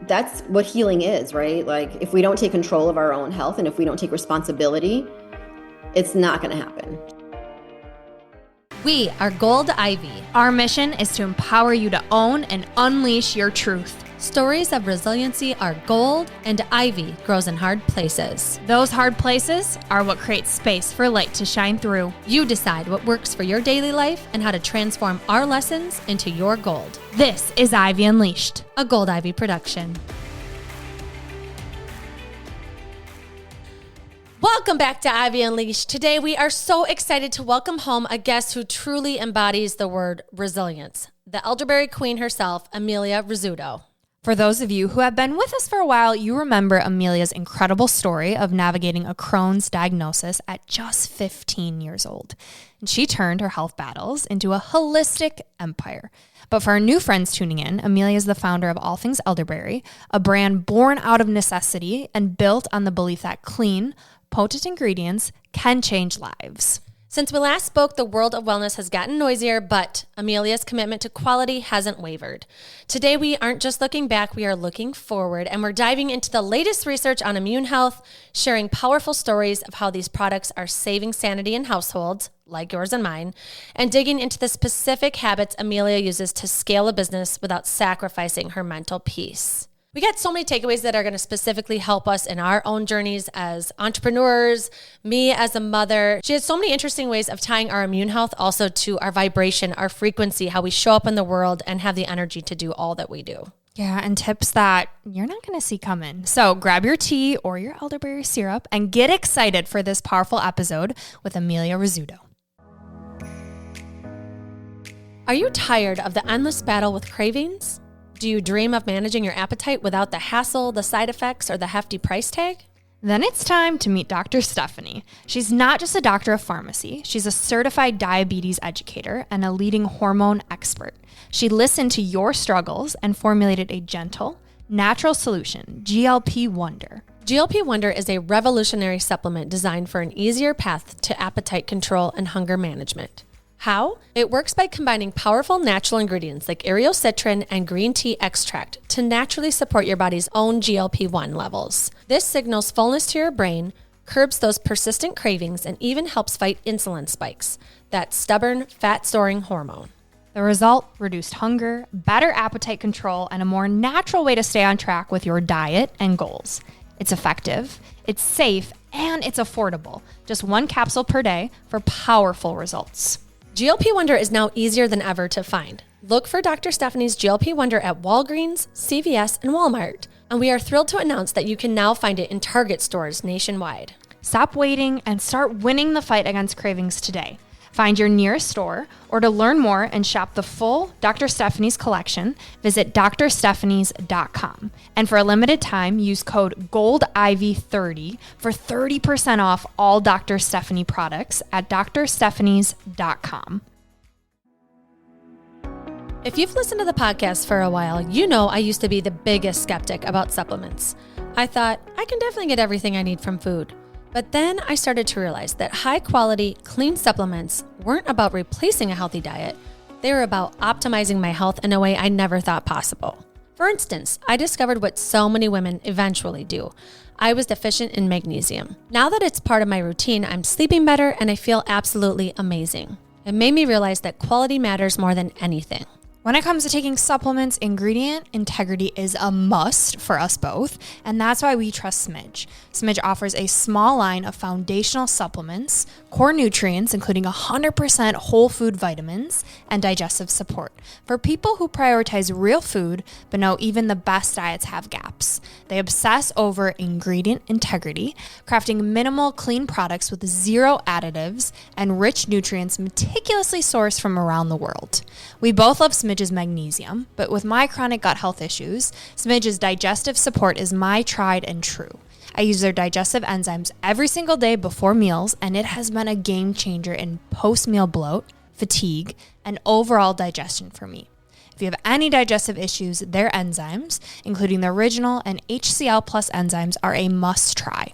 That's what healing is, right? Like if we don't take control of our own health and if we don't take responsibility, it's not going to happen. We are Gold Ivy. Our mission is to empower you to own and unleash your truth. Stories of resiliency are gold, and ivy grows in hard places. Those hard places are what create space for light to shine through. You decide what works for your daily life and how to transform our lessons into your gold. This is Ivy Unleashed, a Gold Ivy production. Welcome back to Ivy Unleashed. Today we are so excited to welcome home a guest who truly embodies the word resilience, the elderberry queen herself, Emilia Rizzuto. For those of you who have been with us for a while, you remember Emilia's incredible story of navigating a Crohn's diagnosis at just 15 years old. And she turned her health battles into a holistic empire. But for our new friends tuning in, Emilia is the founder of All Things Elderberry, a brand born out of necessity and built on the belief that clean, potent ingredients can change lives. Since we last spoke, the world of wellness has gotten noisier, but Emilia's commitment to quality hasn't wavered. Today, we aren't just looking back, we are looking forward, and we're diving into the latest research on immune health, sharing powerful stories of how these products are saving sanity in households, like yours and mine, and digging into the specific habits Emilia uses to scale a business without sacrificing her mental peace. We got so many takeaways that are going to specifically help us in our own journeys as entrepreneurs, me as a mother. She has so many interesting ways of tying our immune health also to our vibration, our frequency, how we show up in the world and have the energy to do all that we do. Yeah, and tips that you're not going to see coming. So grab your tea or your elderberry syrup and get excited for this powerful episode with Emilia Rizzuto. Are you tired of the endless battle with cravings? Do you dream of managing your appetite without the hassle, the side effects, or the hefty price tag? Then it's time to meet Dr. Stephanie. She's not just a doctor of pharmacy. She's a certified diabetes educator and a leading hormone expert. She listened to your struggles and formulated a gentle, natural solution, GLP Wonder. GLP Wonder is a revolutionary supplement designed for an easier path to appetite control and hunger management. How? It works by combining powerful natural ingredients like areocitrin and green tea extract to naturally support your body's own GLP-1 levels. This signals fullness to your brain, curbs those persistent cravings, and even helps fight insulin spikes, that stubborn, fat-storing hormone. The result? Reduced hunger, better appetite control, and a more natural way to stay on track with your diet and goals. It's effective, it's safe, and it's affordable. Just one capsule per day for powerful results. GLP Wonder is now easier than ever to find. Look for Dr. Stephanie's GLP Wonder at Walgreens, CVS, and Walmart. And we are thrilled to announce that you can now find it in Target stores nationwide. Stop waiting and start winning the fight against cravings today. Find your nearest store, or to learn more and shop the full Dr. Stephanie's collection, visit drstephanies.com. And for a limited time, use code GOLDIVY30 for 30% off all Dr. Stephanie products at drstephanies.com. If you've listened to the podcast for a while, you know I used to be the biggest skeptic about supplements. I thought, I can definitely get everything I need from food. But then I started to realize that high-quality, clean supplements weren't about replacing a healthy diet. They were about optimizing my health in a way I never thought possible. For instance, I discovered what so many women eventually do. I was deficient in magnesium. Now that it's part of my routine, I'm sleeping better and I feel absolutely amazing. It made me realize that quality matters more than anything. When it comes to taking supplements, ingredient integrity is a must for us both, and that's why we trust Smidge. Smidge offers a small line of foundational supplements, core nutrients, including 100% whole food vitamins, and digestive support for people who prioritize real food but know even the best diets have gaps. They obsess over ingredient integrity, crafting minimal, clean products with zero additives and rich nutrients meticulously sourced from around the world. We both love Smidge's magnesium, but with my chronic gut health issues, Smidge's digestive support is my tried and true. I use their digestive enzymes every single day before meals, and it has been a game changer in post-meal bloat, fatigue, and overall digestion for me. If you have any digestive issues, their enzymes, including the original and HCl plus enzymes, are a must try.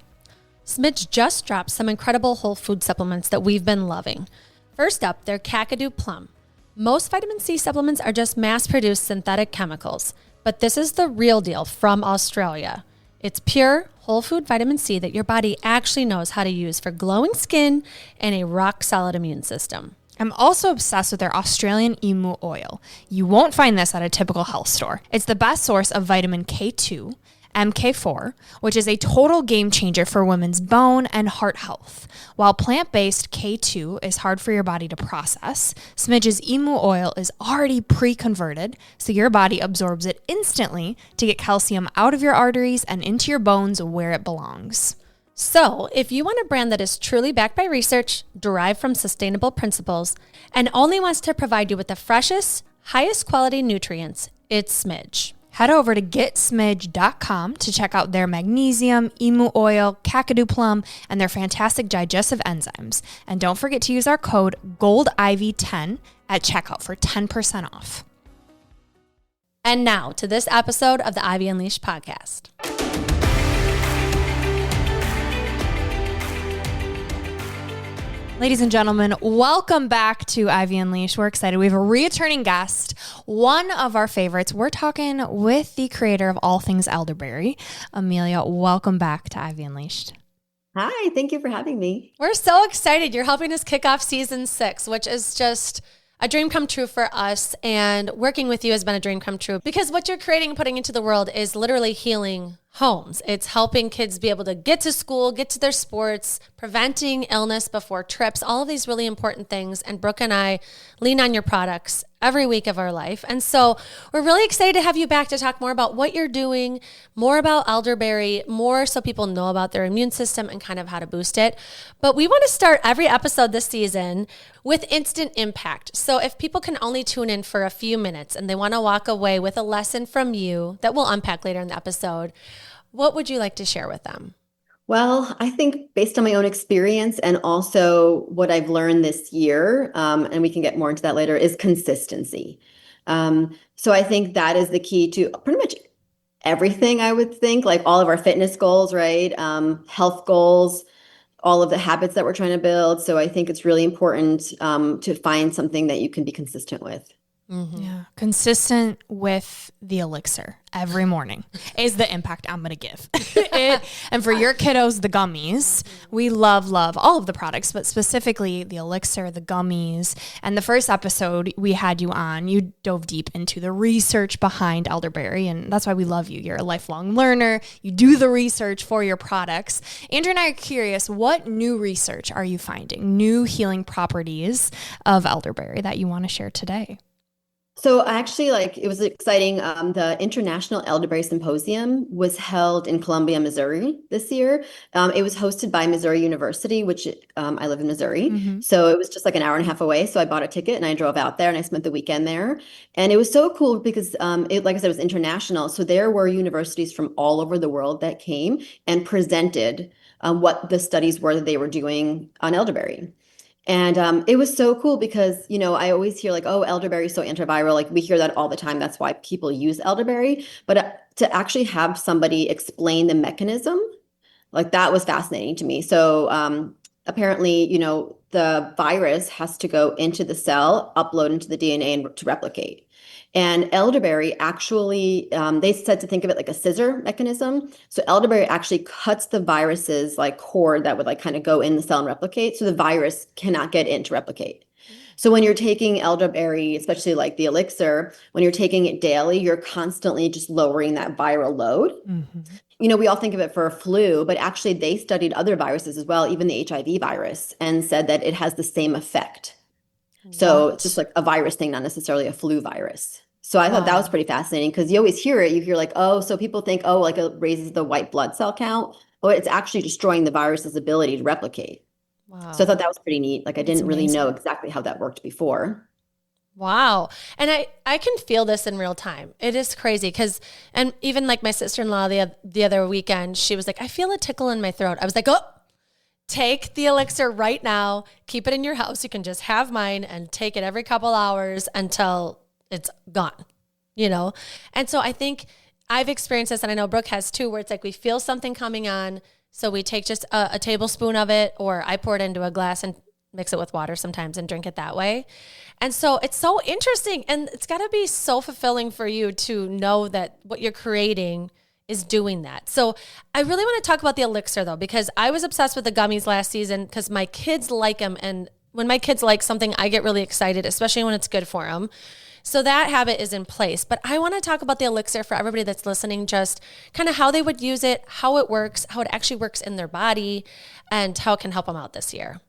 Smidge just dropped some incredible whole food supplements that we've been loving. First up, their Kakadu Plum. Most vitamin C supplements are just mass-produced synthetic chemicals. But this is the real deal from Australia. It's pure whole food vitamin C that your body actually knows how to use for glowing skin and a rock solid immune system. I'm also obsessed with their Australian emu oil. You won't find this at a typical health store. It's the best source of vitamin K2, MK4, which is a total game changer for women's bone and heart health. While plant-based K2 is hard for your body to process, Smidge's emu oil is already pre-converted, so your body absorbs it instantly to get calcium out of your arteries and into your bones where it belongs. So, if you want a brand that is truly backed by research, derived from sustainable principles, and only wants to provide you with the freshest, highest quality nutrients, it's Smidge. Head over to getsmidge.com to check out their magnesium, emu oil, kakadu plum, and their fantastic digestive enzymes. And don't forget to use our code GOLDIVY10 at checkout for 10% off. And now to this episode of the Ivy Unleashed podcast. Ladies and gentlemen, welcome back to Ivy Unleashed. We're excited. We have a returning guest, one of our favorites. We're talking with the creator of All Things Elderberry. Emilia, welcome back to Ivy Unleashed. Hi, thank you for having me. We're so excited. You're helping us kick off season 6, which is just a dream come true for us. And working with you has been a dream come true because what you're creating and putting into the world is literally healing homes. It's helping kids be able to get to school, get to their sports, preventing illness before trips, all of these really important things. And Brooke and I lean on your products every week of our life. And so we're really excited to have you back to talk more about what you're doing, more about elderberry, more so people know about their immune system and kind of how to boost it. But we want to start every episode this season with instant impact. So if people can only tune in for a few minutes and they want to walk away with a lesson from you that we'll unpack later in the episode, what would you like to share with them? Well, I think based on my own experience and also what I've learned this year, and we can get more into that later, is consistency. So I think that is the key to pretty much everything, I would think, like all of our fitness goals, right? Health goals, all of the habits that we're trying to build. So I think it's really important to find something that you can be consistent with. Mm-hmm. Yeah. Consistent with the elixir every morning is the impact I'm going to give. And for your kiddos, the gummies, we love all of the products, but specifically the elixir, the gummies. And the first episode we had you on, you dove deep into the research behind elderberry. And that's why we love you. You're a lifelong learner. You do the research for your products. Andrew and I are curious, what new research are you finding? New healing properties of elderberry that you want to share today? So actually, it was exciting. The International Elderberry Symposium was held in Columbia, Missouri this year. It was hosted by Missouri University, which I live in Missouri. Mm-hmm. So it was just like an hour and a half away. So I bought a ticket and I drove out there and I spent the weekend there. And it was so cool because, like I said, it was international. So there were universities from all over the world that came and presented what the studies were that they were doing on elderberry. And it was so cool because, I always hear oh, elderberry is so antiviral. We hear that all the time. That's why people use elderberry. But to actually have somebody explain the mechanism, that was fascinating to me. So apparently, the virus has to go into the cell, upload into the DNA and to replicate. And elderberry actually, they said to think of it like a scissor mechanism. So elderberry actually cuts the virus's cord that would kind of go in the cell and replicate. So the virus cannot get in to replicate. So when you're taking elderberry, especially the elixir, when you're taking it daily, you're constantly just lowering that viral load. Mm-hmm. We all think of it for a flu, but actually they studied other viruses as well, even the HIV virus, and said that it has the same effect. So it's just a virus thing, not necessarily a flu virus. So I thought that was pretty fascinating because you always hear it. You hear oh, so people think, oh, it raises the white blood cell count. Oh, it's actually destroying the virus's ability to replicate. Wow. So I thought that was pretty neat. I didn't really know exactly how that worked before. Wow. And I can feel this in real time. It is crazy and even my sister-in-law the other weekend, she was I feel a tickle in my throat. I was oh, take the elixir right now, keep it in your house. You can just have mine and take it every couple hours until it's gone, And so I think I've experienced this, and I know Brooke has too, where it's we feel something coming on. So we take just a tablespoon of it, or I pour it into a glass and mix it with water sometimes and drink it that way. And so it's so interesting, and it's got to be so fulfilling for you to know that what you're creating is doing that. So I really want to talk about the elixir though, because I was obsessed with the gummies last season because my kids like them. And when my kids like something, I get really excited, especially when it's good for them. So that habit is in place. But I want to talk about the elixir for everybody that's listening, just kind of how they would use it, how it works, how it actually works in their body, and how it can help them out this year.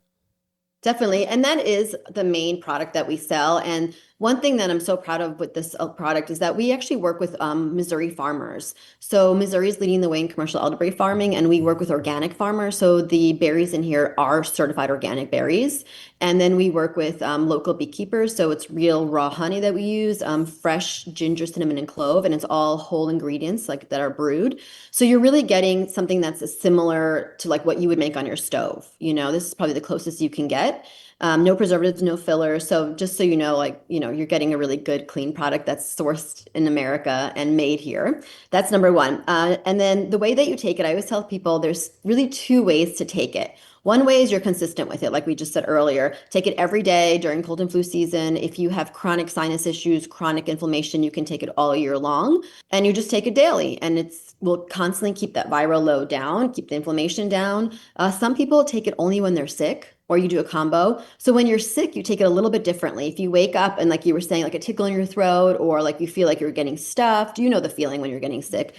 Definitely. And that is the main product that we sell. And one thing that I'm so proud of with this product is that we actually work with Missouri farmers. So Missouri is leading the way in commercial elderberry farming, and we work with organic farmers. So the berries in here are certified organic berries. And then we work with local beekeepers. So it's real raw honey that we use, fresh ginger, cinnamon, and clove, and it's all whole ingredients like that are brewed. So you're really getting something that's similar to like what you would make on your stove. This is probably the closest you can get. No preservatives, no fillers. So just so you know, you're getting a really good, clean product that's sourced in America and made here. That's number one. And then the way that you take it, I always tell people there's really two ways to take it. One way is you're consistent with it, like we just said earlier. Take it every day during cold and flu season. If you have chronic sinus issues, chronic inflammation, you can take it all year long. And you just take it daily, and will constantly keep that viral load down, keep the inflammation down. Some people take it only when they're sick, or you do a combo. So when you're sick, you take it a little bit differently. If you wake up and like you were saying, like a tickle in your throat, or like you feel like you're getting stuffed, you know the feeling when you're getting sick.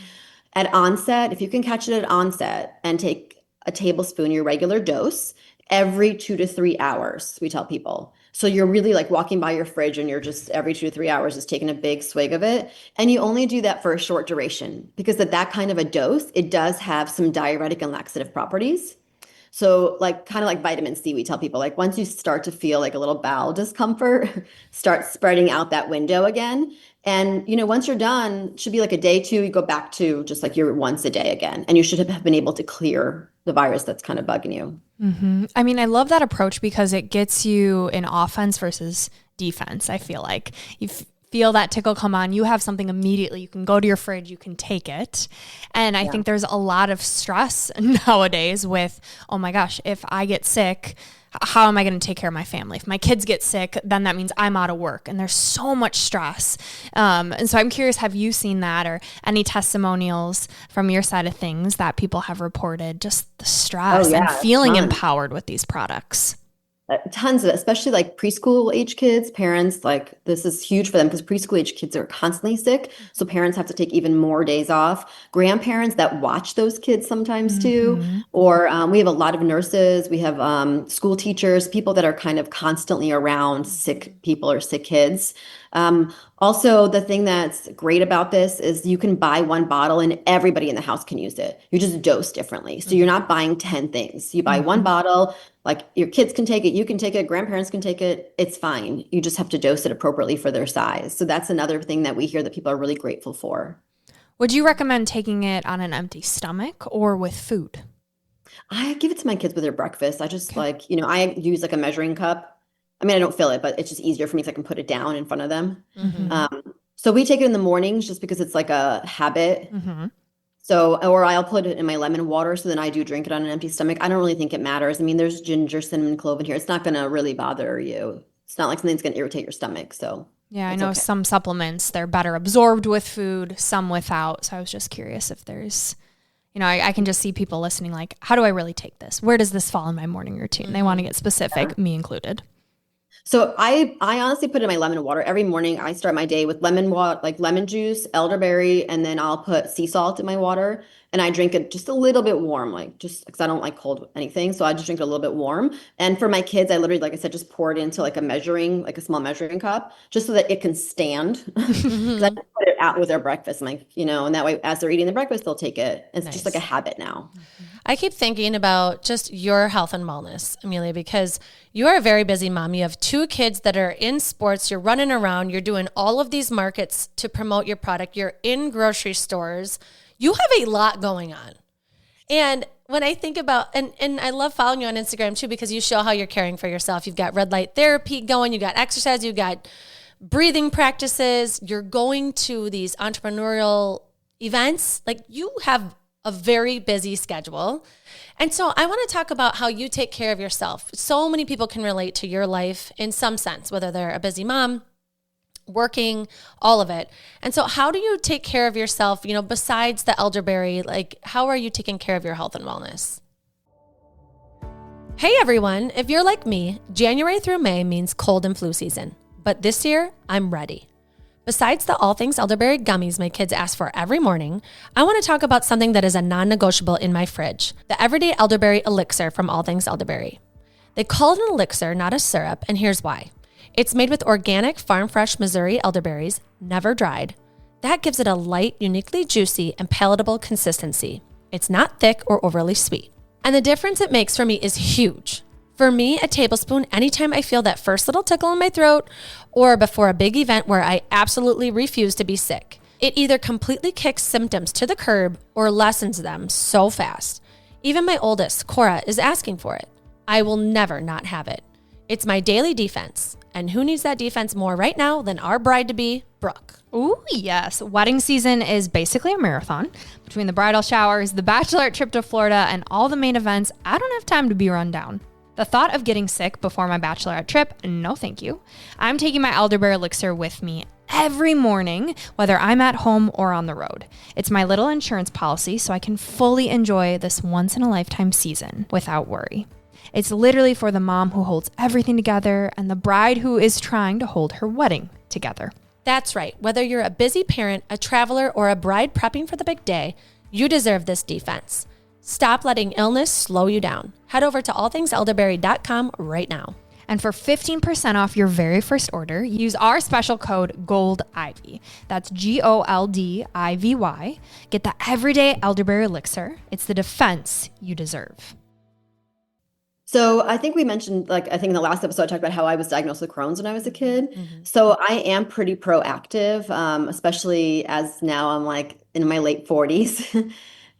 At onset, if you can catch it at onset and take a tablespoon, your regular dose, every 2 to 3 hours, we tell people. So you're really like walking by your fridge and you're just every 2 to 3 hours just taking a big swig of it. And you only do that for a short duration, because at that kind of a dose, it does have some diuretic and laxative properties. So like kind of like vitamin C, we tell people, like once you start to feel like a little bowel discomfort, start spreading out that window again. And, once you're done, it should be like a day two, you go back to just like your once a day again. And you should have been able to clear the virus that's kind of bugging you. Mm-hmm. I mean, I love that approach because it gets you in offense versus defense. I feel like you feel that tickle come on, you have something immediately. You can go to your fridge, you can take it. And I think there's a lot of stress nowadays with, oh my gosh, if I get sick, how am I going to take care of my family? If my kids get sick, then that means I'm out of work, and there's so much stress. And so I'm curious, have you seen that, or any testimonials from your side of things that people have reported, just the stress and feeling empowered with these products? Tons of it, especially like preschool age kids, parents, like this is huge for them because preschool age kids are constantly sick. So parents have to take even more days off. Grandparents that watch those kids sometimes too. Or we have a lot of nurses. We have school teachers, people that are kind of constantly around sick people or sick kids. Also, the thing that's great about this is you can buy one bottle and everybody in the house can use it. You just dose differently. So you're not buying 10 things. You buy one bottle, like your kids can take it, you can take it, grandparents can take it. It's fine. You just have to dose it appropriately for their size. So that's another thing that we hear that people are really grateful for. Would you recommend taking it on an empty stomach or with food? I give it to my kids with their breakfast. I just I use like a measuring cup. I mean, I don't fill it, but it's just easier for me so I can put it down in front of them. So we take it in the mornings just because it's like a habit. So, or I'll put it in my lemon water. So then I do drink it on an empty stomach. I don't really think it matters. I mean, there's ginger, cinnamon, clove in here. It's not going to really bother you. It's not like something's going to irritate your stomach. So yeah, I know some supplements, they're better absorbed with food, some without. So I was just curious if there's, I can just see people listening like, how do I really take this? Where does this fall in my morning routine? They want to get specific, me included. So I honestly put in my lemon water every morning. I start my day with lemon water, like lemon juice, elderberry, and then I'll put sea salt in my water, and I drink it just a little bit warm, like just because I don't like cold anything. So I just drink it a little bit warm. And for my kids, I literally, like I said, just pour it into like a small measuring cup, just so that it can stand. Because I just put it out with their breakfast, and that way, as they're eating the breakfast, they'll take it. It's just like a habit now. I keep thinking about just your health and wellness, Emilia, because you are a very busy mom. You have 2 kids that are in sports. You're running around. You're doing all of these markets to promote your product. You're in grocery stores. You have a lot going on. And when I think about, and I love following you on Instagram too, because you show how you're caring for yourself. You've got red light therapy going. You got exercise. You got breathing practices. You're going to these entrepreneurial events. Like you have a very busy schedule. And so I want to talk about how you take care of yourself. So many people can relate to your life in some sense, whether they're a busy mom, working, all of it. And so how do you take care of yourself, besides the elderberry? Like, how are you taking care of your health and wellness? Hey everyone, if you're like me, January through May means cold and flu season. But this year, I'm ready. Besides the All Things Elderberry gummies my kids ask for every morning, I want to talk about something that is a non-negotiable in my fridge, the Everyday Elderberry Elixir from All Things Elderberry. They call it an elixir, not a syrup, and here's why. It's made with organic, farm-fresh Missouri elderberries, never dried. That gives it a light, uniquely juicy, and palatable consistency. It's not thick or overly sweet. And the difference it makes for me is huge. For me, a tablespoon anytime I feel that first little tickle in my throat or before a big event where I absolutely refuse to be sick. It either completely kicks symptoms to the curb or lessens them so fast. Even my oldest, Cora, is asking for it. I will never not have it. It's my daily defense. And who needs that defense more right now than our bride-to-be, Brooke? Ooh, yes. Wedding season is basically a marathon. Between the bridal showers, the bachelorette trip to Florida, and all the main events, I don't have time to be run down. The thought of getting sick before my bachelorette trip, no thank you. I'm taking my elderberry elixir with me every morning, whether I'm at home or on the road. It's my little insurance policy, so I can fully enjoy this once-in-a-lifetime season without worry. It's literally for the mom who holds everything together and the bride who is trying to hold her wedding together. That's right. Whether you're a busy parent, a traveler, or a bride prepping for the big day, you deserve this defense. Stop letting illness slow you down. Head over to allthingselderberry.com right now. And for 15% off your very first order, use our special code GOLDIVY. That's GOLDIVY. Get the everyday elderberry elixir. It's the defense you deserve. So I think we mentioned, I think in the last episode, I talked about how I was diagnosed with Crohn's when I was a kid. Mm-hmm. So I am pretty proactive, especially as now I'm in my late 40s.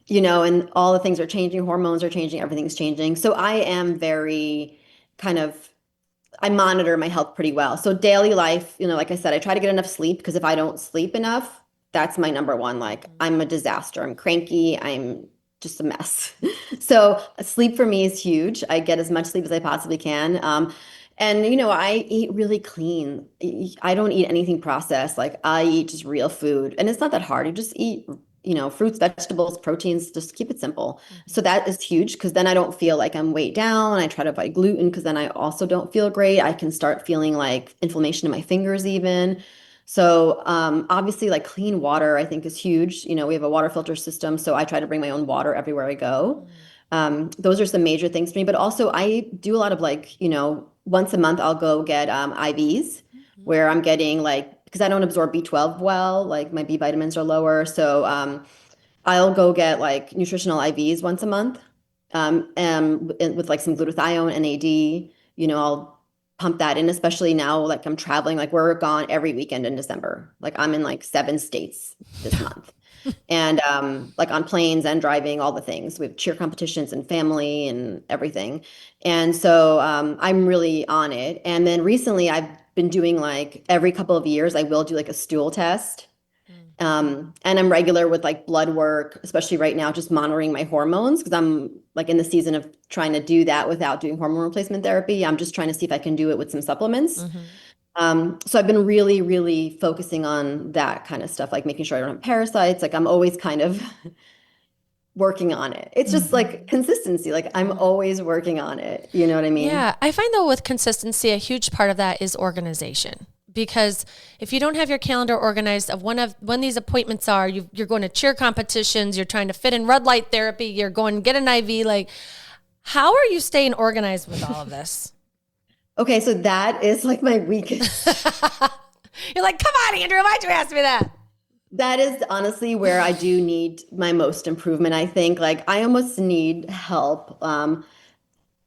And all the things are changing, hormones are changing, everything's changing. So I am very I monitor my health pretty well. So daily life, like I said, I try to get enough sleep because if I don't sleep enough, that's my number one. I'm a disaster. I'm cranky. I'm just a mess. So sleep for me is huge. I get as much sleep as I possibly can. And I eat really clean. I don't eat anything processed. I eat just real food. And it's not that hard. You just eat fruits, vegetables, proteins, just keep it simple. Mm-hmm. So that is huge because then I don't feel like I'm weighed down. I try to avoid gluten because then I also don't feel great. I can start feeling inflammation in my fingers even. So obviously clean water I think is huge. We have a water filter system, so I try to bring my own water everywhere I go. Those are some major things for me, but also I do a lot of once a month I'll go get IVs where I'm getting because I don't absorb B12 well, my B vitamins are lower. So I'll go get nutritional IVs once a month and with some glutathione, NAD, I'll pump that in, especially now, I'm traveling, we're gone every weekend in December. I'm in 7 states this month. And on planes and driving, all the things. We have cheer competitions and family and everything. And so I'm really on it. And then recently I've been doing every couple of years, I will do a stool test. And I'm regular with blood work, especially right now, just monitoring my hormones because I'm in the season of trying to do that without doing hormone replacement therapy. I'm just trying to see if I can do it with some supplements. Mm-hmm. So I've been really, really focusing on that kind of stuff, making sure I don't have parasites. I'm always kind of working on it. It's just consistency. I'm always working on it. You know what I mean? Yeah. I find though with consistency, a huge part of that is organization. Because if you don't have your calendar organized of when these appointments are, you're going to cheer competitions, you're trying to fit in red light therapy, you're going to get an IV, how are you staying organized with all of this? Okay, so that is my weakest. You're come on, Andrew, why'd you ask me that? That is honestly where I do need my most improvement, I think. I almost need help.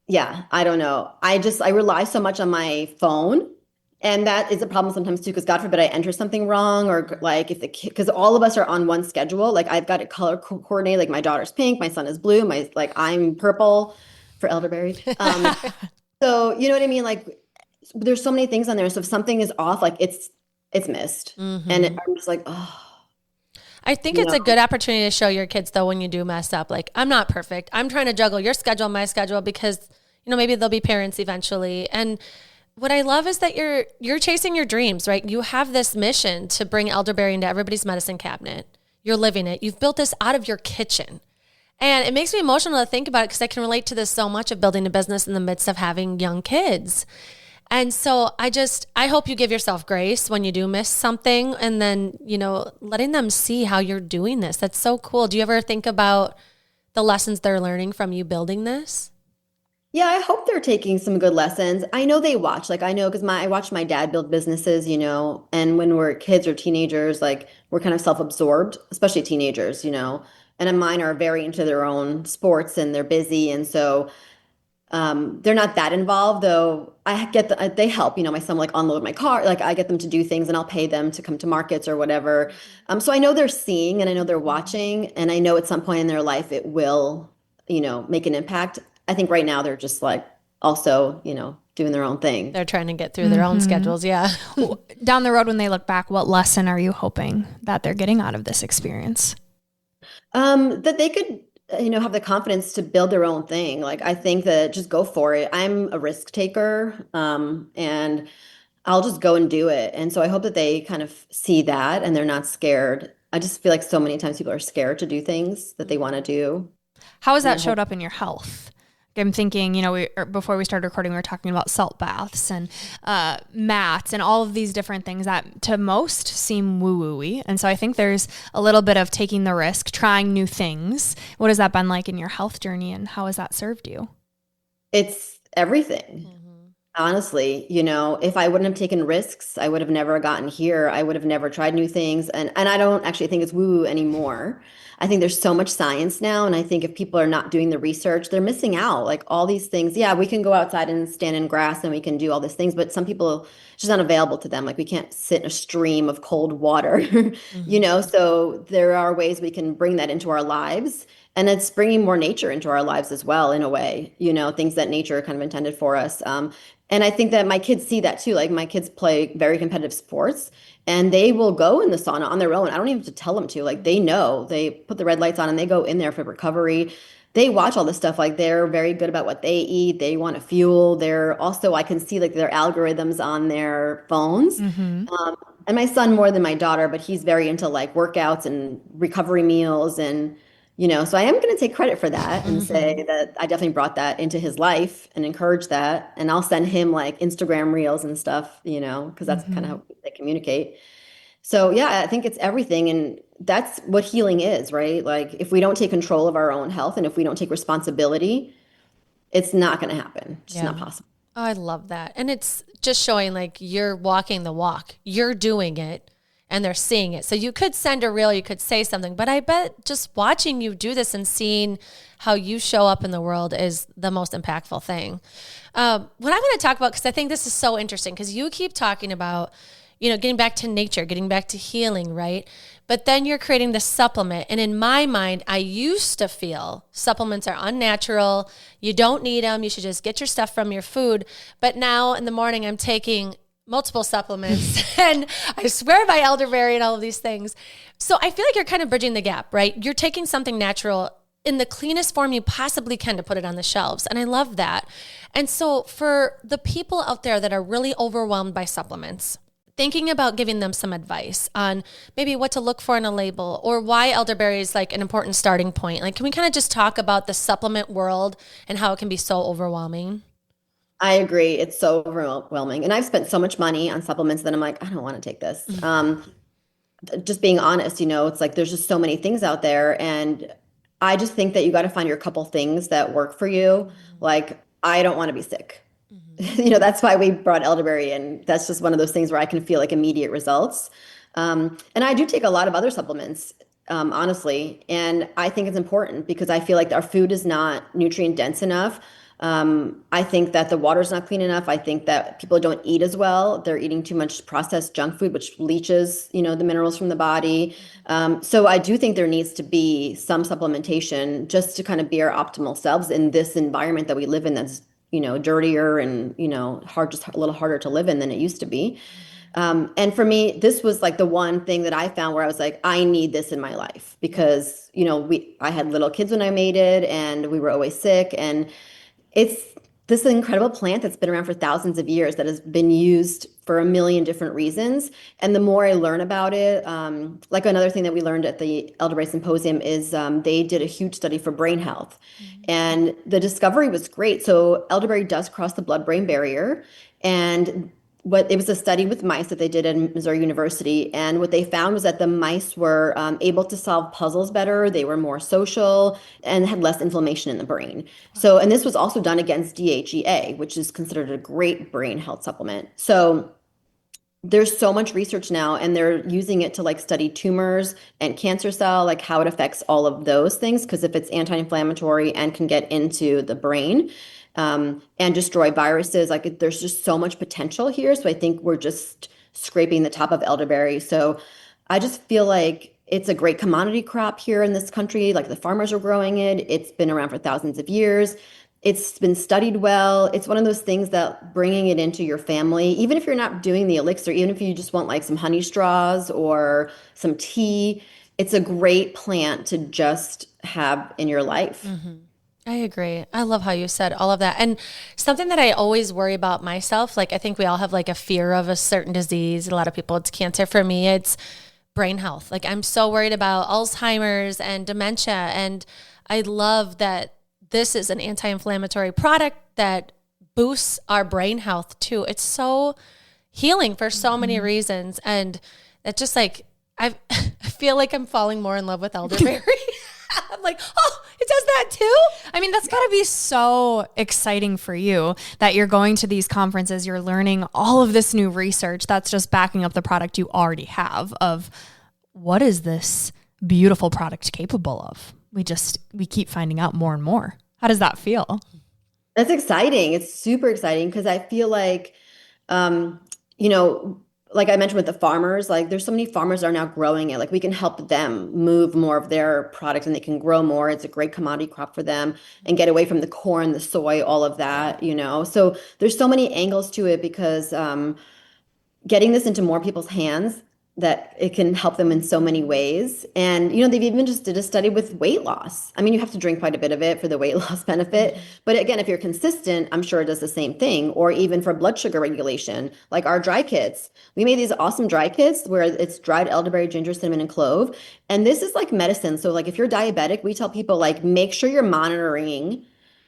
Yeah, I don't know. I rely so much on my phone. And that is a problem sometimes too, because God forbid I enter something wrong or if the kid, because all of us are on one schedule. I've got it color coordinated. My daughter's pink, my son is blue, I'm purple for elderberry. So you know what I mean? There's so many things on there. So if something is off, it's missed. Mm-hmm. And I'm just oh. I think you it's know? a good opportunity to show your kids though when you do mess up. Like, I'm not perfect. I'm trying to juggle your schedule, my schedule, because maybe they'll be parents eventually. And what I love is that you're chasing your dreams, right? You have this mission to bring elderberry into everybody's medicine cabinet. You're living it. You've built this out of your kitchen. And it makes me emotional to think about it because I can relate to this so much of building a business in the midst of having young kids. And so I hope you give yourself grace when you do miss something and then, letting them see how you're doing this. That's so cool. Do you ever think about the lessons they're learning from you building this? Yeah, I hope they're taking some good lessons. I know they watch, like I know because I watched my dad build businesses, and when we're kids or teenagers, like we're kind of self-absorbed, especially teenagers, and then mine are very into their own sports and they're busy. And so they're not that involved, though I get they help, my son will, like unload my car, like I get them to do things and I'll pay them to come to markets or whatever. So I know they're seeing and I know they're watching and I know at some point in their life it will, make an impact. I think right now they're just like also, doing their own thing. They're trying to get through their own schedules. Yeah. Down the road when they look back, what lesson are you hoping that they're getting out of this experience? That they could, have the confidence to build their own thing. Like, I think that just go for it. I'm a risk taker, and I'll just go and do it. And so I hope that they kind of see that and they're not scared. I just feel like so many times people are scared to do things that they want to do. How has that showed up in your health? I'm thinking, before we started recording, we were talking about salt baths and mats and all of these different things that to most seem woo-woo-y. And so I think there's a little bit of taking the risk, trying new things. What has that been like in your health journey and how has that served you? It's everything. Honestly, if I wouldn't have taken risks, I would have never gotten here. I would have never tried new things. And I don't actually think it's woo-woo anymore. I think there's so much science now. And I think if people are not doing the research, they're missing out. Like all these things. Yeah, we can go outside and stand in grass and we can do all these things, but some people it's just not available to them. Like we can't sit in a stream of cold water, so there are ways we can bring that into our lives. And it's bringing more nature into our lives as well, in a way, things that nature kind of intended for us. And I think that my kids see that too. Like my kids play very competitive sports and they will go in the sauna on their own. I don't even have to tell them to. Like they know, they put the red lights on and they go in there for recovery. They watch all this stuff. Like they're very good about what they eat. They want to fuel. They're also, I can see like their algorithms on their phones. And my son more than my daughter, but he's very into like workouts and recovery meals and so I am going to take credit for that and say that I definitely brought that into his life and encourage that. And I'll send him like Instagram reels and stuff, because that's kind of how they communicate. So yeah, I think it's everything. And that's what healing is, right? Like if we don't take control of our own health and if we don't take responsibility, it's not going to happen. It's just not possible. Oh, I love that. And it's just showing like you're walking the walk. You're doing it. And they're seeing it. So you could send a reel, you could say something, but I bet just watching you do this and seeing how you show up in the world is the most impactful thing. What I want to talk about, because I think this is so interesting, because you keep talking about, getting back to nature, getting back to healing, right? But then you're creating this supplement. And in my mind, I used to feel supplements are unnatural. You don't need them. You should just get your stuff from your food. But now in the morning, I'm taking multiple supplements and I swear by elderberry and all of these things. So I feel like you're kind of bridging the gap, right? You're taking something natural in the cleanest form you possibly can to put it on the shelves. And I love that. And so for the people out there that are really overwhelmed by supplements, thinking about giving them some advice on maybe what to look for in a label or why elderberry is like an important starting point. Like, can we kind of just talk about the supplement world and how it can be so overwhelming? I agree. It's so overwhelming. And I've spent so much money on supplements that I'm like, I don't want to take this. Just being honest, it's like there's just so many things out there. And I just think that you got to find your couple things that work for you. Like, I don't want to be sick. That's why we brought elderberry in. That's just one of those things where I can feel like immediate results. And I do take a lot of other supplements, honestly. And I think it's important because I feel like our food is not nutrient dense enough. I think that the water's not clean enough. I think that people don't eat as well. They're eating too much processed junk food, which leaches, the minerals from the body. So I do think there needs to be some supplementation just to kind of be our optimal selves in this environment that we live in that's, dirtier and, just a little harder to live in than it used to be. And for me, this was like the one thing that I found where I was like, I need this in my life because, I had little kids when I made it and we were always sick. And it's this incredible plant that's been around for thousands of years that has been used for a million different reasons. And the more I learn about it, like another thing that we learned at the Elderberry Symposium is they did a huge study for brain health. And the discovery was great. So elderberry does cross the blood-brain barrier. And it was a study with mice that they did at Missouri University, and what they found was that the mice were able to solve puzzles better, they were more social, and had less inflammation in the brain. So, and this was also done against DHEA, which is considered a great brain health supplement. So there's so much research now, and they're using it to like study tumors and cancer cell, like how it affects all of those things, because if it's anti-inflammatory and can get into the brain, and destroy viruses. Like there's just so much potential here. So I think we're just scraping the top of elderberry. So I just feel like it's a great commodity crop here in this country. Like the farmers are growing it. It's been around for thousands of years. It's been studied well. It's one of those things that bringing it into your family, even if you're not doing the elixir, even if you just want like some honey straws or some tea, it's a great plant to just have in your life. I agree. I love how you said all of that. And something that I always worry about myself, like I think we all have like a fear of a certain disease. A lot of people, it's cancer. For me, it's brain health. Like I'm so worried about Alzheimer's and dementia. And I love that this is an anti-inflammatory product that boosts our brain health too. It's so healing for so many reasons. And it's just like, I feel like I'm falling more in love with elderberry. I'm like, oh, it does that too? I mean, that's got to be so exciting for you that you're going to these conferences, you're learning all of this new research that's just backing up the product you already have of what is this beautiful product capable of? We keep finding out more and more. How does that feel? That's exciting. It's super exciting because I feel like, like I mentioned with the farmers, like there's so many farmers that are now growing it. Like we can help them move more of their product and they can grow more. It's a great commodity crop for them and get away from the corn, the soy, all of that, So there's so many angles to it because getting this into more people's hands that it can help them in so many ways. And, they've even just did a study with weight loss. I mean, you have to drink quite a bit of it for the weight loss benefit. But again, if you're consistent, I'm sure it does the same thing. Or even for blood sugar regulation, like our dry kits. We made these awesome dry kits where it's dried elderberry, ginger, cinnamon, and clove. And this is like medicine. So like if you're diabetic, we tell people like, make sure you're monitoring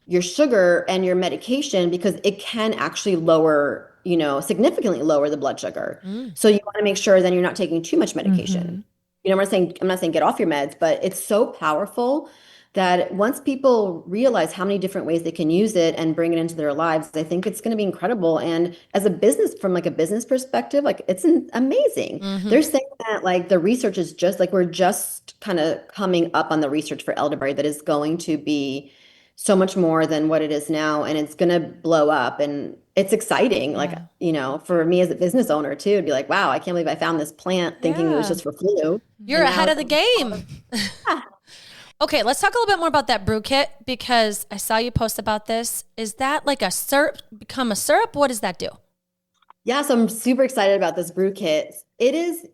your sugar and your medication because it can actually significantly lower the blood sugar. So you want to make sure then you're not taking too much medication. I'm not saying get off your meds, but it's so powerful that once people realize how many different ways they can use it and bring it into their lives, I think it's going to be incredible. And as a business, from like a business perspective, like it's amazing. They're saying that like the research is just like, we're just kind of coming up on the research for elderberry that is going to be so much more than what it is now. And it's going to blow up. And it's exciting. Like, for me as a business owner too, to be like, wow, I can't believe I found this plant thinking it was just for flu. You're ahead of the game. Okay, let's talk a little bit more about that brew kit because I saw you post about this. Is that like a syrup, become a syrup? What does that do? Yeah, so I'm super excited about this brew kit. It is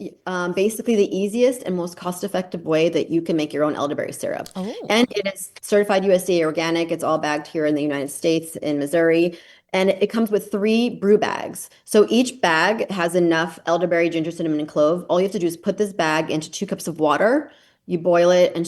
basically the easiest and most cost-effective way that you can make your own elderberry syrup. And it is certified USDA organic. It's all bagged here in the United States in Missouri. And it comes with 3 brew bags. So each bag has enough elderberry, ginger, cinnamon, and clove. All you have to do is put this bag into 2 cups of water. You boil it and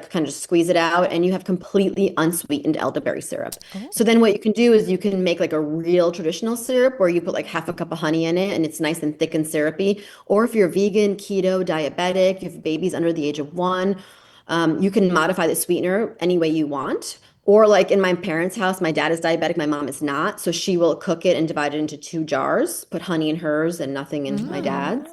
kind of just squeeze it out and you have completely unsweetened elderberry syrup. So then what you can do is you can make like a real traditional syrup where you put like half a cup of honey in it and it's nice and thick and syrupy. Or if you're vegan, keto, diabetic, you have babies under the age of 1, you can modify the sweetener any way you want. Or like in my parents' house, my dad is diabetic, my mom is not. So she will cook it and divide it into 2 jars, put honey in hers and nothing in my dad's.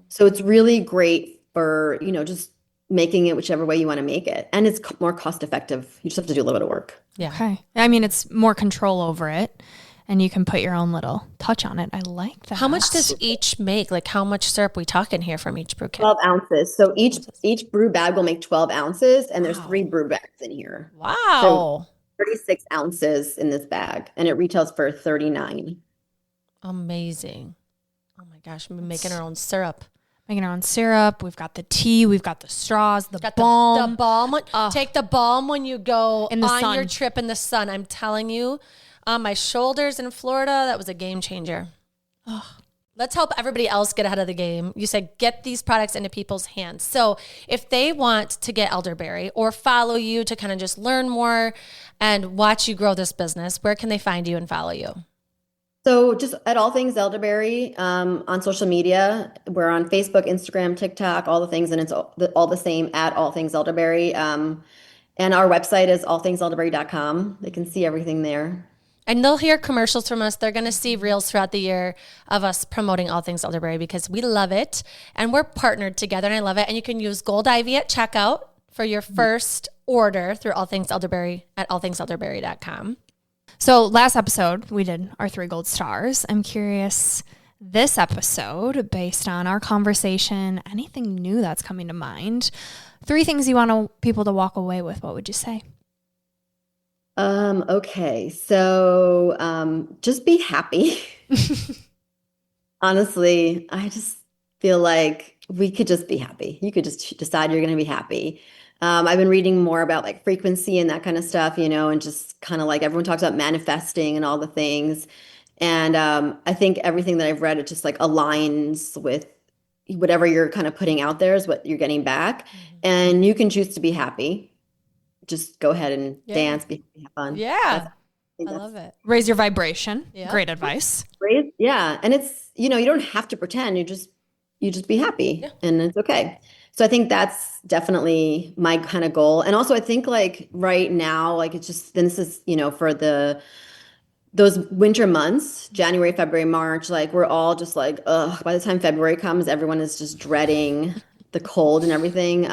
So it's really great for, just making it whichever way you want to make it. And it's more cost effective. You just have to do a little bit of work. Yeah. Okay. I mean, it's more control over it and you can put your own little touch on it. I like that. How much does each make? Like how much syrup we talking here from each brew kit? 12 ounces. So each brew bag will make 12 ounces and there's 3 brew bags in here. Wow. So 36 ounces in this bag and it retails for $39. Amazing. Oh my gosh, we're making our own syrup. Making our own syrup. We've got the tea. We've got the straws, the balm. The balm. Take the balm when you go in the on sun. Your trip in the sun. I'm telling you, on my shoulders in Florida, that was a game changer. Let's help everybody else get ahead of the game. You said get these products into people's hands. So if they want to get elderberry or follow you to kind of just learn more and watch you grow this business, where can they find you and follow you? So just at All Things Elderberry on social media. We're on Facebook, Instagram, TikTok, all the things, and it's all the same at All Things Elderberry. And our website is allthingselderberry.com. They can see everything there. And they'll hear commercials from us. They're going to see reels throughout the year of us promoting All Things Elderberry because we love it. And we're partnered together, and I love it. And you can use Gold Ivy at checkout for your first order through All Things Elderberry at allthingselderberry.com. So last episode, we did our 3 gold stars. I'm curious, this episode, based on our conversation, anything new that's coming to mind? 3 things you want people to walk away with, what would you say? Okay. So just be happy. Honestly, I just feel like we could just be happy. You could just decide you're going to be happy. I've been reading more about like frequency and that kind of stuff, and just kind of like everyone talks about manifesting and all the things. And I think everything that I've read, it just like aligns with whatever you're kind of putting out there is what you're getting back. And you can choose to be happy. Just go ahead and dance, be happy, have fun. Yeah. I love it. Raise your vibration. Yeah. Great advice. Yeah. And it's, you don't have to pretend. You just be happy and it's okay. So I think that's definitely my kind of goal. And also I think like right now, like it's just, this is, for those winter months, January, February, March, like we're all just like, ugh, by the time February comes, everyone is just dreading the cold and everything.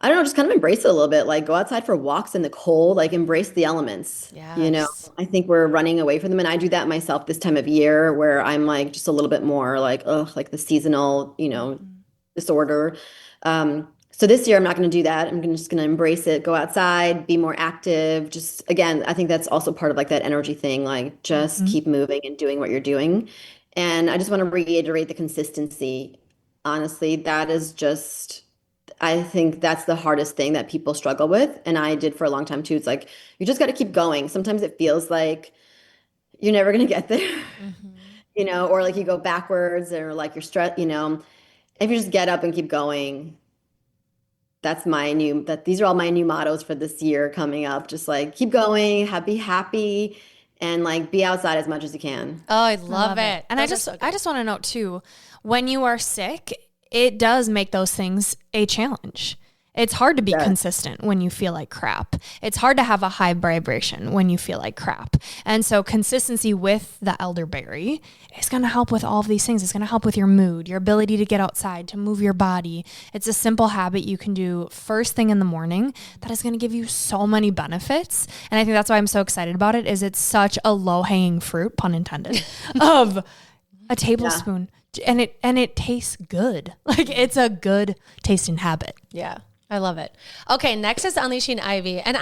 I don't know, just kind of embrace it a little bit, like go outside for walks in the cold, like embrace the elements. Yes. I think we're running away from them. And I do that myself this time of year where I'm like just a little bit more like, like the seasonal, disorder. So this year I'm not going to do that. I'm just going to embrace it, go outside, be more active. Just again, I think that's also part of like that energy thing, like just keep moving and doing what you're doing. And I just want to reiterate the consistency. Honestly, that is just, I think that's the hardest thing that people struggle with. And I did for a long time too. It's like, you just got to keep going. Sometimes it feels like you're never going to get there, or like you go backwards or like you're stressed, if you just get up and keep going, these are all my new mottos for this year coming up. Just like keep going, be happy, and like be outside as much as you can. Oh, I love it. And I just want to note too, when you are sick, it does make those things a challenge. It's hard to be consistent when you feel like crap. It's hard to have a high vibration when you feel like crap. And so consistency with the elderberry is going to help with all of these things. It's going to help with your mood, your ability to get outside, to move your body. It's a simple habit you can do first thing in the morning that is going to give you so many benefits. And I think that's why I'm so excited about it, is it's such a low-hanging fruit, pun intended, of a tablespoon. And it tastes good. Like it's a good tasting habit. Yeah. I love it. Okay, next is Unleashing Ivy. And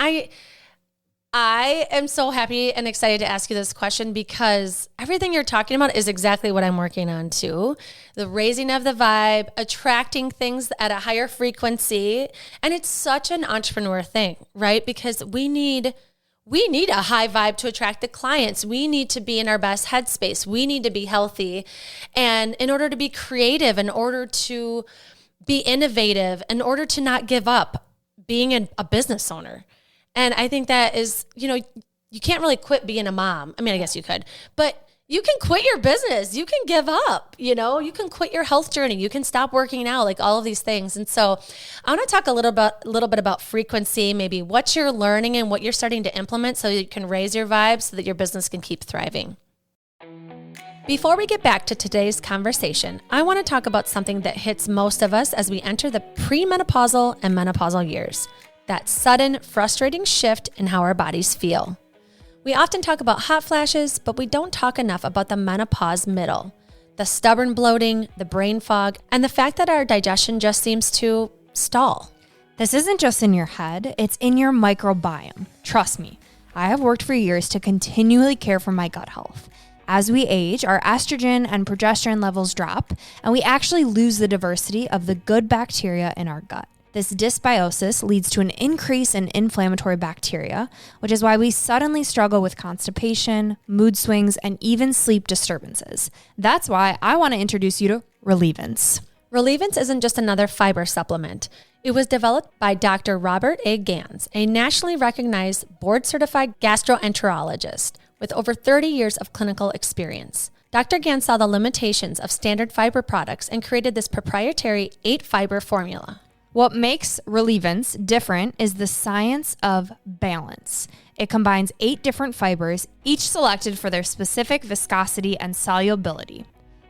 I am so happy and excited to ask you this question because everything you're talking about is exactly what I'm working on too. The raising of the vibe, attracting things at a higher frequency. And it's such an entrepreneur thing, right? Because we need a high vibe to attract the clients. We need to be in our best headspace. We need to be healthy. And in order to be creative, in order to be innovative, in order to not give up being a business owner. And I think that is, you can't really quit being a mom. I mean, I guess you could, but you can quit your business. You can give up, you can quit your health journey. You can stop working out, like all of these things. And so I want to talk a little bit about frequency, maybe what you're learning and what you're starting to implement so you can raise your vibe so that your business can keep thriving. Before we get back to today's conversation, I want to talk about something that hits most of us as we enter the premenopausal and menopausal years, that sudden, frustrating shift in how our bodies feel. We often talk about hot flashes, but we don't talk enough about the menopause middle, the stubborn bloating, the brain fog, and the fact that our digestion just seems to stall. This isn't just in your head, it's in your microbiome. Trust me, I have worked for years to continually care for my gut health. As we age, our estrogen and progesterone levels drop, and we actually lose the diversity of the good bacteria in our gut. This dysbiosis leads to an increase in inflammatory bacteria, which is why we suddenly struggle with constipation, mood swings, and even sleep disturbances. That's why I want to introduce you to Relievance. Relievance isn't just another fiber supplement. It was developed by Dr. Robert A. Gans, a nationally recognized board-certified gastroenterologist with over 30 years of clinical experience. Dr. Gans saw the limitations of standard fiber products and created this proprietary 8-fiber formula. What makes Relievance different is the science of balance. It combines 8 different fibers, each selected for their specific viscosity and solubility.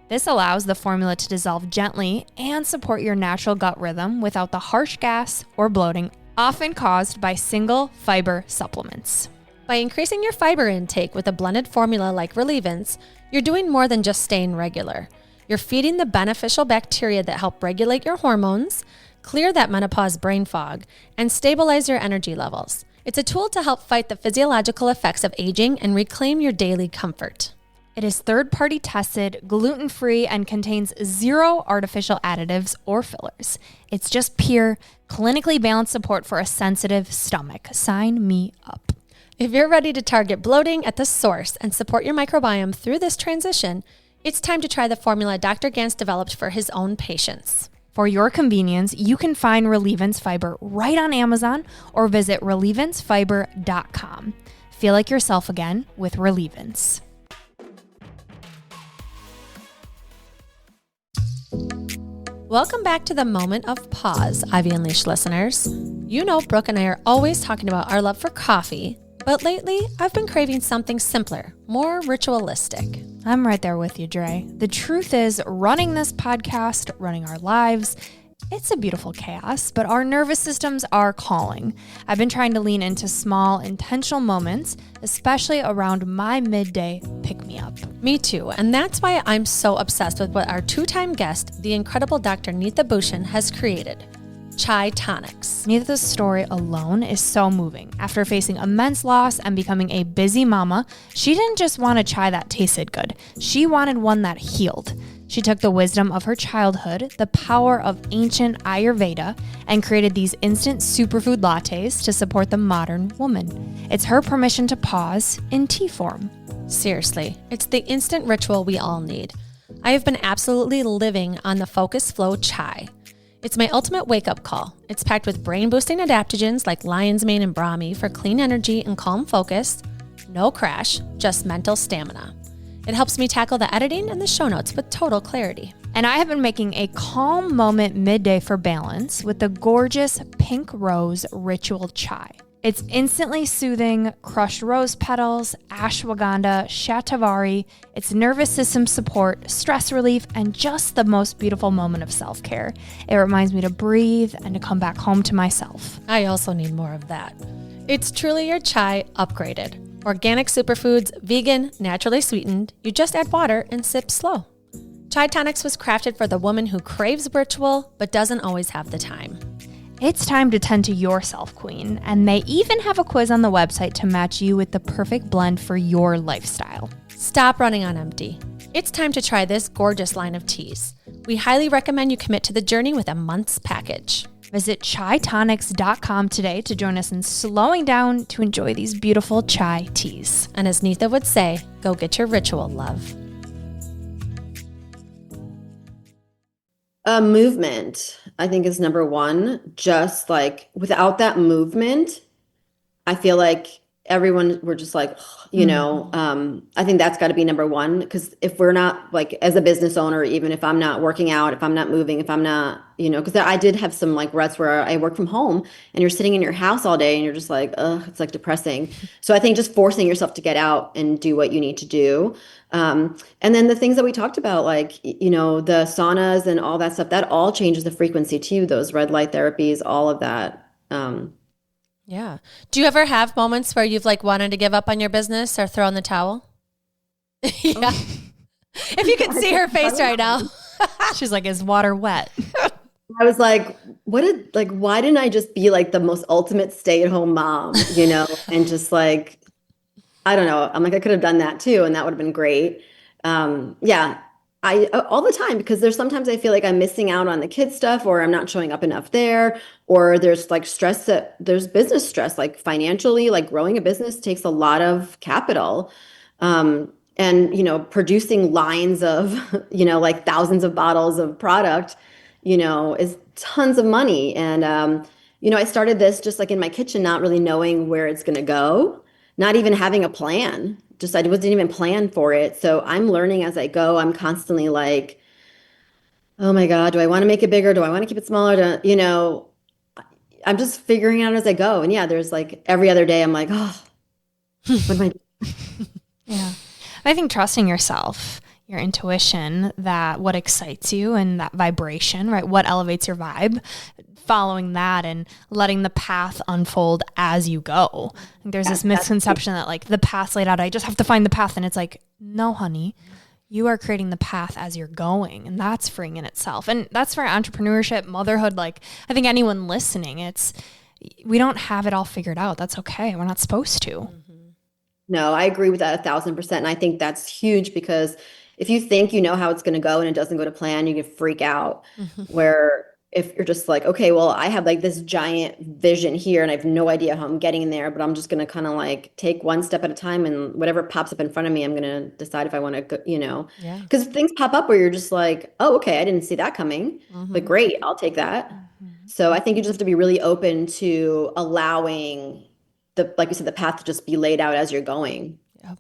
This allows the formula to dissolve gently and support your natural gut rhythm without the harsh gas or bloating often caused by single fiber supplements. By increasing your fiber intake with a blended formula like Relievance, you're doing more than just staying regular. You're feeding the beneficial bacteria that help regulate your hormones, clear that menopause brain fog, and stabilize your energy levels. It's a tool to help fight the physiological effects of aging and reclaim your daily comfort. It is third-party tested, gluten-free, and contains 0 artificial additives or fillers. It's just pure, clinically balanced support for a sensitive stomach. Sign me up. If you're ready to target bloating at the source and support your microbiome through this transition, it's time to try the formula Dr. Gans developed for his own patients. For your convenience, you can find Relievance Fiber right on Amazon or visit relievancefiber.com. Feel like yourself again with Relievance. Welcome back to the Moment of Pause, Ivy Unleashed listeners. You know Brooke and I are always talking about our love for coffee, but lately I've been craving something simpler, more ritualistic. I'm right there with you, Dre. The truth is, running this podcast, running our lives, it's a beautiful chaos, but our nervous systems are calling. I've been trying to lean into small, intentional moments, especially around my midday pick-me-up. Me too, and that's why I'm so obsessed with what our 2-time guest, the incredible Dr. Neetha Bhushan, has created. Chai tonics. Neetha's story alone is so moving. After facing immense loss and becoming a busy mama, she didn't just want a chai that tasted good. She wanted one that healed. She took the wisdom of her childhood, the power of ancient Ayurveda, and created these instant superfood lattes to support the modern woman. It's her permission to pause in tea form. Seriously, it's the instant ritual we all need. I have been absolutely living on the Focus Flow chai. It's my ultimate wake-up call. It's packed with brain-boosting adaptogens like lion's mane and brahmi for clean energy and calm focus. No crash, just mental stamina. It helps me tackle the editing and the show notes with total clarity. And I have been making a calm moment midday for balance with the gorgeous pink rose ritual chai. It's instantly soothing, crushed rose petals, ashwagandha, shatavari. It's nervous system support, stress relief, and just the most beautiful moment of self-care. It reminds me to breathe and to come back home to myself. I also need more of that. It's truly your chai upgraded. Organic superfoods, vegan, naturally sweetened. You just add water and sip slow. Chai Tonics was crafted for the woman who craves ritual but doesn't always have the time. It's time to tend to yourself, queen, and they even have a quiz on the website to match you with the perfect blend for your lifestyle. Stop running on empty. It's time to try this gorgeous line of teas. We highly recommend you commit to the journey with a month's package. Visit chaitonics.com today to join us in slowing down to enjoy these beautiful chai teas. And as Neetha would say, go get your ritual, love. Movement, I think, is number one. Just like without that movement, I feel like we're just like, I think that's got to be number one. Because if we're not, like, as a business owner, even if I'm not working out, if I'm not moving, if I'm not, because I did have some like ruts where I work from home and you're sitting in your house all day and you're just like, it's like depressing. So I think just forcing yourself to get out and do what you need to do. And then the things that we talked about, like, the saunas and all that stuff, that all changes the frequency too, those red light therapies, all of that. Yeah. Do you ever have moments where you've like wanted to give up on your business or throw in the towel? Yeah. If you could see her face right now. She's like, is water wet? I was like, why didn't I just be like the most ultimate stay-at-home mom, and just like, I don't know. I'm like, I could have done that too, and that would have been great. Yeah, I all the time because there's sometimes I feel like I'm missing out on the kids stuff, or I'm not showing up enough there, or there's like there's business stress, like financially, like growing a business takes a lot of capital. And producing lines of, like thousands of bottles of product, is tons of money. And I started this just like in my kitchen, not really knowing where it's going to go, not even having a plan. Just I wasn't even plan for it. So I'm learning as I go. I'm constantly like, oh my God, do I want to make it bigger? Do I want to keep it smaller? I'm just figuring out as I go. And yeah, there's like every other day I'm like, oh, what am I doing? Yeah. I think trusting yourself, your intuition, that what excites you and that vibration, right? What elevates your vibe, following that and letting the path unfold as you go. And there's this misconception that like the path's laid out, I just have to find the path. And it's like, no, honey, you are creating the path as you're going. And that's freeing in itself. And that's for entrepreneurship, motherhood. Like I think anyone listening, we don't have it all figured out. That's okay. We're not supposed to. No, I agree with that 1,000%. And I think that's huge because if you think you know how it's going to go and it doesn't go to plan, you can freak out. Where if you're just like, okay, well, I have like this giant vision here and I have no idea how I'm getting there, but I'm just going to kind of like take one step at a time and whatever pops up in front of me, I'm going to decide if I want to go, because things pop up where you're just like, oh, okay, I didn't see that coming, but great, I'll take that. So I think you just have to be really open to allowing like you said, the path to just be laid out as you're going. Yep.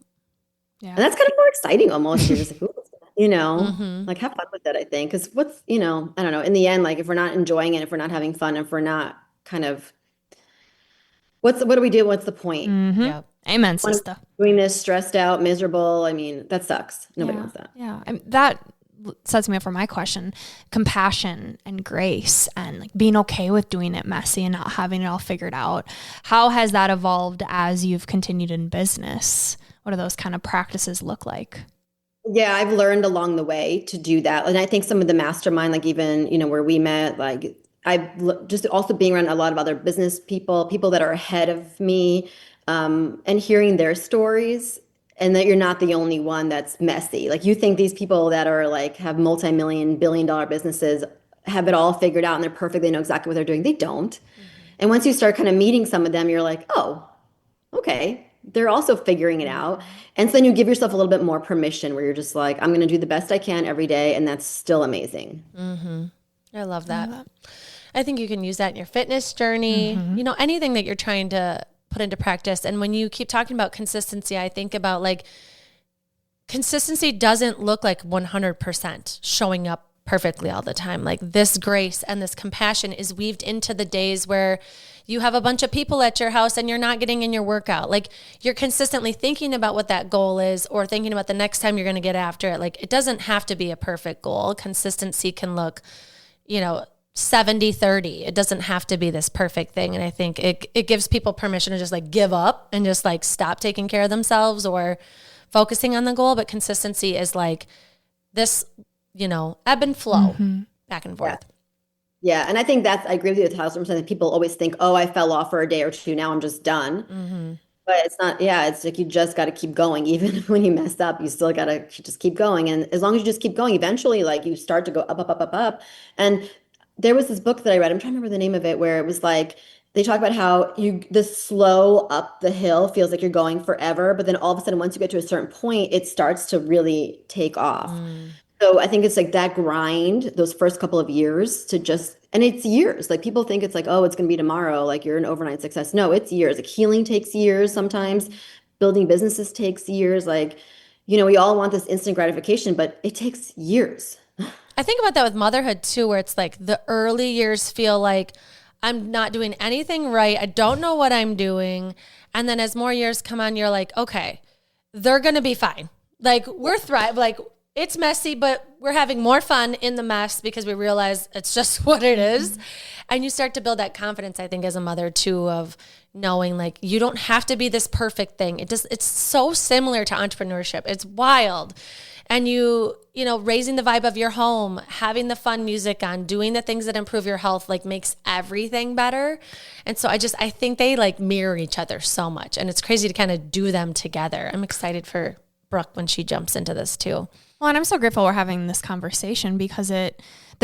Yeah. And that's kind of more exciting almost. You're just like, ooh, like have fun with it, I think. Because I don't know, in the end, like if we're not enjoying it, if we're not having fun, if we're not kind of, what do we do? What's the point? Yep. Amen, sister. Doing this stressed out, miserable. I mean, that sucks. Nobody wants that. Yeah. That sets me up for my question. Compassion and grace and like being okay with doing it messy and not having it all figured out. How has that evolved as you've continued in business? What do those kind of practices look like? Yeah, I've learned along the way to do that. And I think some of the mastermind, like even, where we met, like I've just also being around a lot of other business people that are ahead of me, and hearing their stories. And that you're not the only one that's messy. Like you think these people that are like have multi-million, billion-dollar businesses have it all figured out and they're perfect. They know exactly what they're doing. They don't. And once you start kind of meeting some of them, you're like, oh, okay. They're also figuring it out. And so then you give yourself a little bit more permission where you're just like, I'm going to do the best I can every day. And that's still amazing. I love that. I think you can use that in your fitness journey, anything that you're trying to put into practice. And when you keep talking about consistency, I think about like consistency doesn't look like 100% showing up perfectly all the time. Like this grace and this compassion is weaved into the days where you have a bunch of people at your house and you're not getting in your workout. Like you're consistently thinking about what that goal is or thinking about the next time you're going to get after it. Like it doesn't have to be a perfect goal. Consistency can look, 70-30. It doesn't have to be this perfect thing. And I think it gives people permission to just like give up and just like stop taking care of themselves or focusing on the goal. But consistency is like this, ebb and flow back and forth. Yeah. And I think I agree with you 1,000%. People always think, oh, I fell off for a day or two. Now I'm just done. But it's not, it's like you just got to keep going. Even when you mess up, you still got to just keep going. And as long as you just keep going, eventually like you start to go up, up, up, up, up. And there was this book that I read, I'm trying to remember the name of it, where it was like, they talk about how the slow up the hill feels like you're going forever. But then all of a sudden, once you get to a certain point, it starts to really take off. So I think it's like that grind, those first couple of years and it's years. Like people think it's like, oh, it's going to be tomorrow. Like you're an overnight success. No, it's years. Like healing takes years. Sometimes building businesses takes years. Like, we all want this instant gratification, but it takes years. I think about that with motherhood too, where it's like the early years feel like I'm not doing anything right. I don't know what I'm doing. And then as more years come on, you're like, okay, they're going to be fine. Like we're thriving. Like it's messy, but we're having more fun in the mess because we realize it's just what it is. And you start to build that confidence, I think, as a mother too, of knowing like you don't have to be this perfect thing. It's so similar to entrepreneurship. It's wild. And you know, raising the vibe of your home, having the fun music on, doing the things that improve your health, like makes everything better. And so I think they like mirror each other so much. And it's crazy to kind of do them together. I'm excited for Brooke when she jumps into this too. Well, and I'm so grateful we're having this conversation because the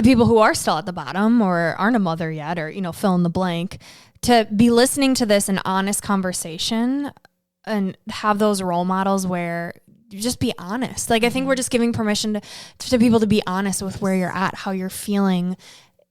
people who are still at the bottom or aren't a mother yet or, you know, fill in the blank, to be listening to this an honest conversation and have those role models where you just be honest. Like, I think we're just giving permission to people to be honest with where you're at, how you're feeling.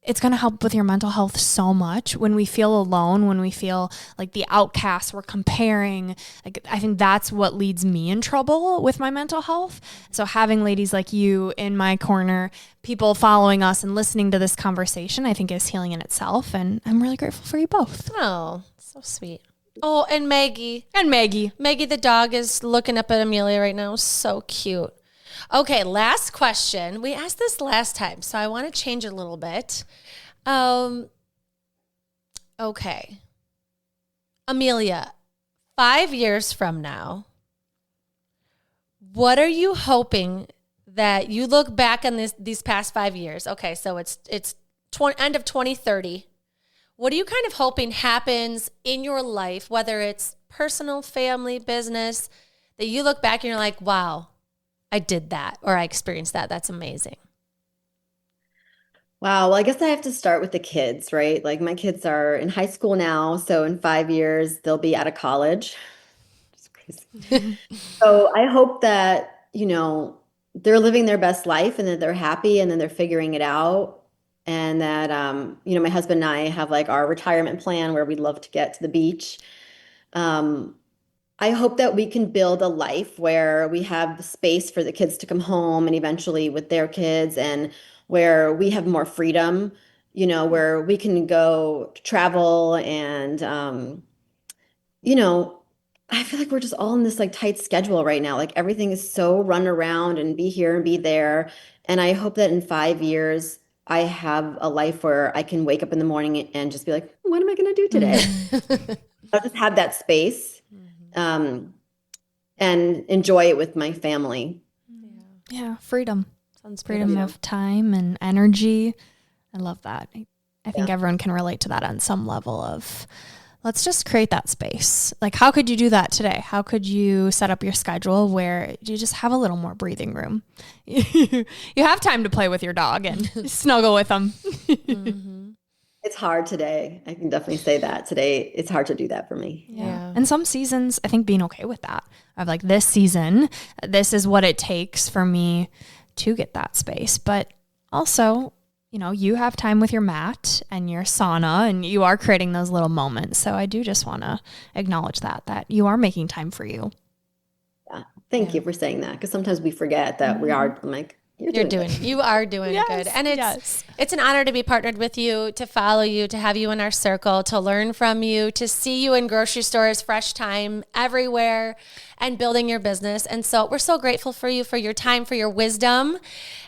It's going to help with your mental health so much. When we feel alone, when we feel like the outcasts, we're comparing. Like, I think that's what leads me in trouble with my mental health. So having ladies like you in my corner, people following us and listening to this conversation, I think is healing in itself. And I'm really grateful for you both. Oh, so sweet. Oh, and Maggie. Maggie the dog is looking up at Emilia right now. So cute. Okay, last question. We asked this last time, so I want to change it a little bit. Okay. Amelia, 5 years from now, what are you hoping that you look back on these past 5 years? Okay, so it's end of 2030. What are you kind of hoping happens in your life, whether it's personal, family, business, that you look back and you're like, wow, I did that, or I experienced that. That's amazing. Wow. Well, I guess I have to start with the kids, right? Like my kids are in high school now. So in 5 years, they'll be out of college. It's crazy. So I hope that, you know, they're living their best life and that they're happy and then they're figuring it out. And that, you know, my husband and I have like our retirement plan where we'd love to get to the beach. I hope that we can build a life where we have the space for the kids to come home and eventually with their kids, and where we have more freedom, you know, where we can go travel and, you know, I feel like we're just all in this like tight schedule right now. Like everything is so run around and be here and be there. And I hope that in 5 years, I have a life where I can wake up in the morning and just be like, what am I going to do today? I'll just have that space. And enjoy it with my family. Yeah, freedom. Sounds freedom of time and energy. I love that. I think everyone can relate to that on some level of, let's just create that space. Like, how could you do that today? How could you set up your schedule where you just have a little more breathing room? You have time to play with your dog and snuggle with them. It's hard today. I can definitely say that today. It's hard to do that for me. Yeah. And some seasons, I think being okay with that. Of like, this season, this is what it takes for me to get that space. But also, you know, you have time with your mat and your sauna and you are creating those little moments. So I do just want to acknowledge that you are making time for you. Yeah. Thank you for saying that. Because sometimes we forget that we are, I'm like, you are doing good. And it's an honor to be partnered with you, to follow you, to have you in our circle, to learn from you, to see you in grocery stores, fresh time everywhere, and building your business. And so we're so grateful for you, for your time, for your wisdom.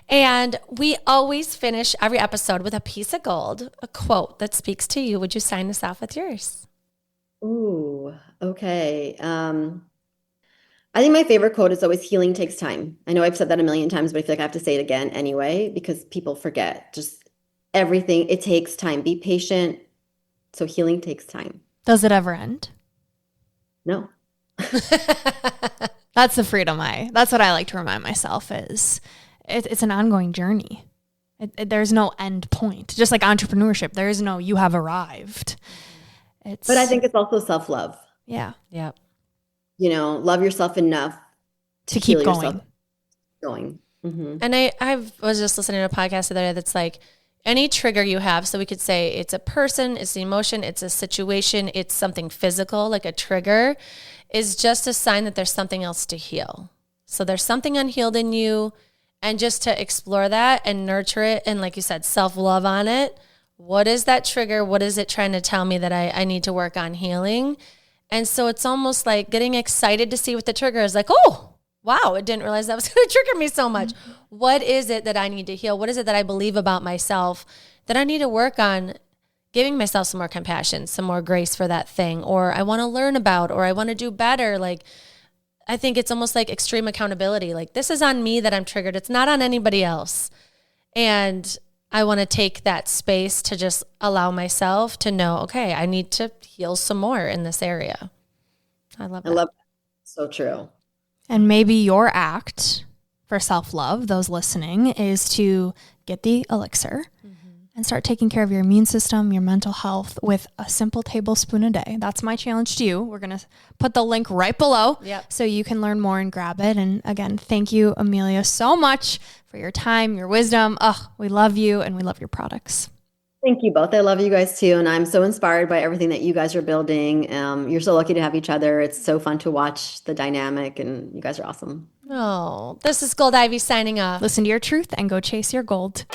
And we always finish every episode with a piece of gold, a quote that speaks to you. Would you sign us off with yours? Ooh, okay. I think my favorite quote is always healing takes time. I know I've said that a million times, but I feel like I have to say it again anyway, because people forget just everything. It takes time. Be patient. So healing takes time. Does it ever end? No. That's the freedom that's what I like to remind myself is it's an ongoing journey. There's no end point. Just like entrepreneurship, there is no, you have arrived. But I think it's also self-love. Yeah. Yeah. You know, love yourself enough to keep going. Mm-hmm. And I was just listening to a podcast the other day that's like, any trigger you have, so we could say it's a person, it's an emotion, it's a situation, it's something physical, like a trigger, is just a sign that there's something else to heal. So there's something unhealed in you, and just to explore that and nurture it, and like you said, self-love on it. What is that trigger? What is it trying to tell me that I need to work on healing? And so it's almost like getting excited to see what the trigger is. Like, oh, wow, it didn't realize that was going to trigger me so much. What is it that I need to heal? What is it that I believe about myself that I need to work on giving myself some more compassion, some more grace for that thing, or I want to learn about, or I want to do better. Like, I think it's almost like extreme accountability. Like, this is on me that I'm triggered. It's not on anybody else. And I want to take that space to just allow myself to know, okay, I need to heal some more in this area. I love that. I love that. So true. And maybe your act for self-love, those listening, is to get the elixir and start taking care of your immune system, your mental health with a simple tablespoon a day. That's my challenge to you. We're going to put the link right below so you can learn more and grab it. And again, thank you, Emilia, so much for your time, your wisdom. We love you and we love your products. Thank you both. I love you guys too. And I'm so inspired by everything that you guys are building. You're so lucky to have each other. It's so fun to watch the dynamic and you guys are awesome. Oh, this is Gold Ivy signing off. Listen to your truth and go chase your gold.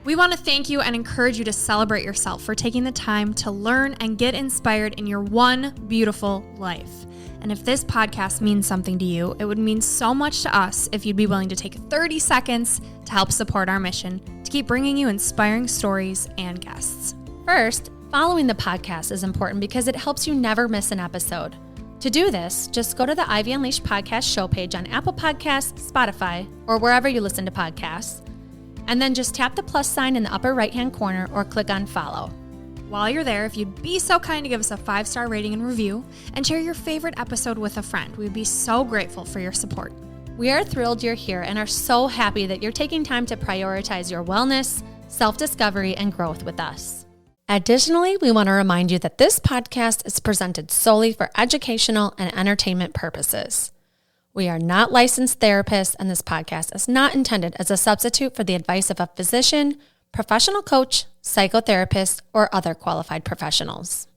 We want to thank you and encourage you to celebrate yourself for taking the time to learn and get inspired in your one beautiful life. And if this podcast means something to you, it would mean so much to us if you'd be willing to take 30 seconds to help support our mission to keep bringing you inspiring stories and guests. First, following the podcast is important because it helps you never miss an episode. To do this, just go to the Ivy Unleashed podcast show page on Apple Podcasts, Spotify, or wherever you listen to podcasts. And then just tap the plus sign in the upper right-hand corner or click on follow. While you're there, if you'd be so kind to give us a 5-star rating and review and share your favorite episode with a friend, we'd be so grateful for your support. We are thrilled you're here and are so happy that you're taking time to prioritize your wellness, self-discovery, and growth with us. Additionally, we want to remind you that this podcast is presented solely for educational and entertainment purposes. We are not licensed therapists, and this podcast is not intended as a substitute for the advice of a physician, professional coach, psychotherapist, or other qualified professionals.